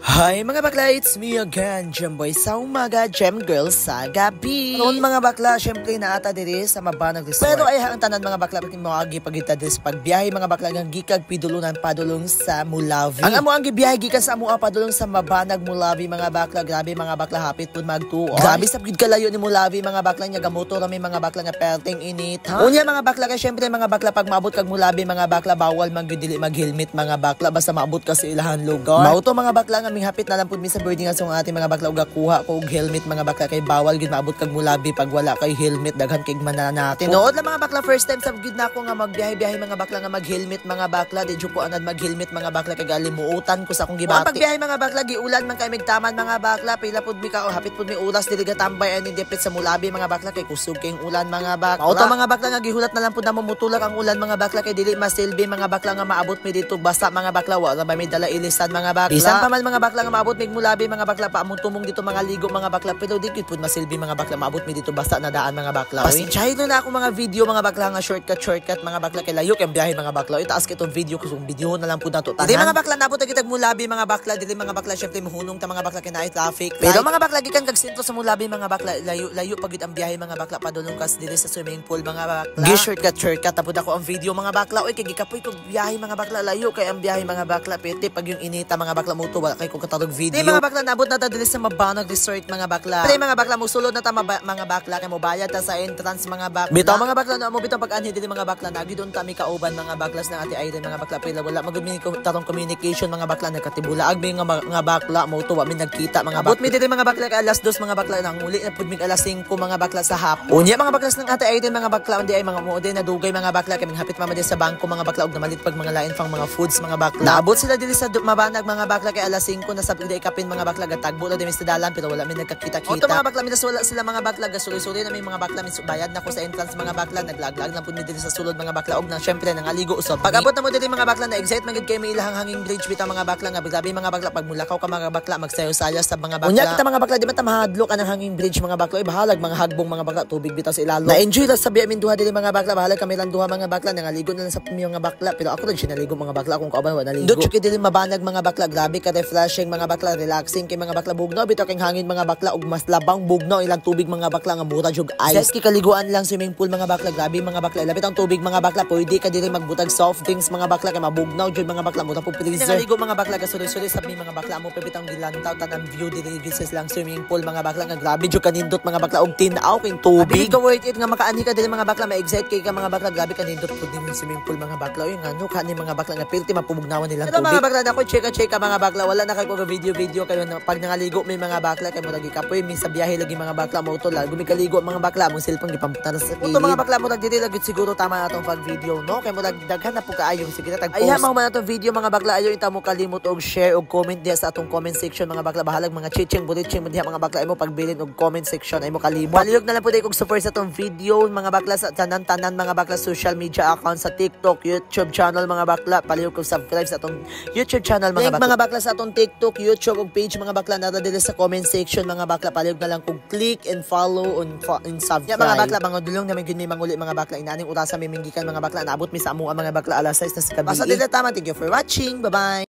Hi mga bakla, it's me again, Gemboy sa umaga, Gem Girl sa gabi. Noon mga bakla, syempre naata diri sa Mabanag Resort. Pero ay ang tanan mga bakla, pati mga pagita diri sa pagbiyahe mga bakla ng gikag pidulunan padulong sa Mulawi. Ang amo ang gibiyahe gikan sa amo padulong sa Mabanag Mulawi mga bakla, grabe mga bakla, hapit pud magtuon. Grabe sa gid kalayo ni Mulawi mga bakla nya gamotor rami mga bakla nga perting init. Unya mga bakla kay syempre mga bakla pag maabot kag Mulawi mga bakla bawal man gyud dili mag-helmet mga bakla basta maabot ka sa ilahan lugar. Mauto mga bakla nga hapit na lang pud mi sa boarding sa ating mga bakla uga kuha ko og helmet mga bakla kay bawal gid maabot kag Mulawi pag wala kay helmet daghan kay manana natin. Nood lang mga bakla first time sa gid na ako nga magbiyahe-biyahe mga bakla nga mag-helmet mga bakla di jud ko anad mag-helmet mga bakla kay galimuotan ko sa akong gibati. Pagbiyahe mga bakla giulan man kay migtaman mga bakla pila pud mi ka hapit pud mi oras dili gatambay ani depit sa Mulawi mga bakla kay kusog kay ulan mga bakla. Mauto mga bakla nga gihulat na lang pud na mamutulak ang ulan mga bakla kay dili masilbi mga bakla nga maabot mi dito basta mga bakla wala ba may dala ilisan mga bakla. Bisan pa man mga bakla nga maabot mig Mulawi mga bakla pa among tumong dito mga ligo mga bakla pero di gid pud masilbi mga bakla maabot mi dito basta na daan mga bakla. Pasensyahin na ako mga video mga bakla nga shortcut mga bakla kay layo kay biyahe mga bakla. Itaas kay itong video ko video na lang pud nato tanan. Dili mga bakla nabot kita Mulawi mga bakla dili mga bakla syempre mohunong ta mga bakla kay naay traffic. Pero mga bakla gikan kag sentro sa Mulawi mga bakla layo pag gid ang biyahe mga bakla padulong kas dili sa swimming pool mga bakla. Gi shortcut tapod ako ang video mga bakla oy kay gikapoy ko biyahe mga bakla layo kay ang biyahe mga bakla pete pag yung inita mga bakla mo to wala kay ko katarog video. Di mga bakla nabot na ta dili sa Mabanag Resort mga bakla. Pre mga bakla musulod na ta mga bakla kay mo bayad ta sa entrance mga bakla. Bitaw mga bakla na mo bitaw pag anhi dili mga bakla nagi don ta mi kauban mga baklas ng ati Irene mga bakla pila wala magumi ko tarong communication mga bakla nagkatibula agbi nga bakla mo to wa mi nagkita mga bakla. Abot mi dili mga bakla kay alas 2 mga bakla nang muli na pud mig alas 5 mga bakla sa hapon. Unya mga baklas ng ati Irene mga bakla undi ay mga muode na dugay mga bakla kay hapit mamadi sa bangko mga bakla og namalit pag mga lain pang mga foods mga bakla. Naabot sila dili sa Mabanag mga bakla kay alas 5 na sa pagday kapin mga bakla gatagbo na sa dalan pero wala mi nagkakita-kita. Oto mga bakla minas wala sila mga bakla gasuri-suri na may mga bakla min bayad na ko sa entrance mga bakla naglaglag na pud mi dili sa sulod mga bakla og na syempre nangaligo usab. Pag-abot na mo dili mga bakla na excite man gid kay may ilahang hanging bridge bitaw mga bakla nga grabe mga bakla pag mulakaw ka mga bakla magsayo-sayo sa mga bakla. Unya kita mga bakla di man ta mahadlok ang hanging bridge mga bakla bahalag mga hagbong mga bakla tubig bitaw sa ilalo. Na enjoy ta sa biya min duha dili mga bakla bahalag kami lang duha mga bakla nangaligo na lang sa mga bakla pero ako rin sinaligo mga bakla kung kauban wala naligo. Dutch kay dili Mabanag mga bakla grabe ka refreshing mga bakla relaxing kay mga bakla bugnaw bitaw kay hangin mga bakla ug mas labang bugnaw ilang tubig mga bakla nga mura jug ice. Kay kaliguan lang swimming pool mga bakla grabe mga bakla ilapit ang tubig mga bakla pwede ka dili magbutag soft drinks mga bakla kay mabugnaw jud mga bakla mura po freezer. Naligo mga bakla gasuri-suri sabi mga bakla mo pebitang gilantaw tanang view dili gid lang swimming pool mga bakla nga grabe jud kanindot mga bakla og tinaw king tubig. Ka worth it nga makaani ka dili mga bakla ma-excite kay ka mga bakla grabe kanindot pud din swimming pool mga bakla oy ngano kani mga bakla nga pilti mapubugnawan nilang tubig. Mga bakla nako cheka mga bakla wala na kay ko video kayo pag nangaligo may mga bakla kay mo lagi kapoy min sa biyahe lagi mga bakla mo to lag gumikaligo mga bakla mong cellphone gipamputan sa kilid. Ito mga bakla mo dili lagi siguro tama na tong pag video no kay mo daghan na po kaayo sige na tag post. Ay ha man atong video mga bakla ayo ita mo kalimot og share og comment diha sa atong comment section mga bakla bahalag mga chiching buliching mo diha mga bakla imo pagbilin og comment section ay mo kalimot. Palihog na lang pud kog support sa atong video mga bakla sa tanan mga bakla social media account sa TikTok, YouTube channel mga bakla palihog kog subscribe sa atong YouTube channel mga bakla sa atong TikTok, YouTube ug page mga bakla nara dili sa comment section mga bakla palihog na lang kog click and follow on subscribe. Mga bakla mga dulong na may gid may manguli mga bakla inaning urasa may minggikan mga bakla naabot mi sa amo mga bakla alas 6 na sa gabi. Basta dili tama thank you for watching bye bye.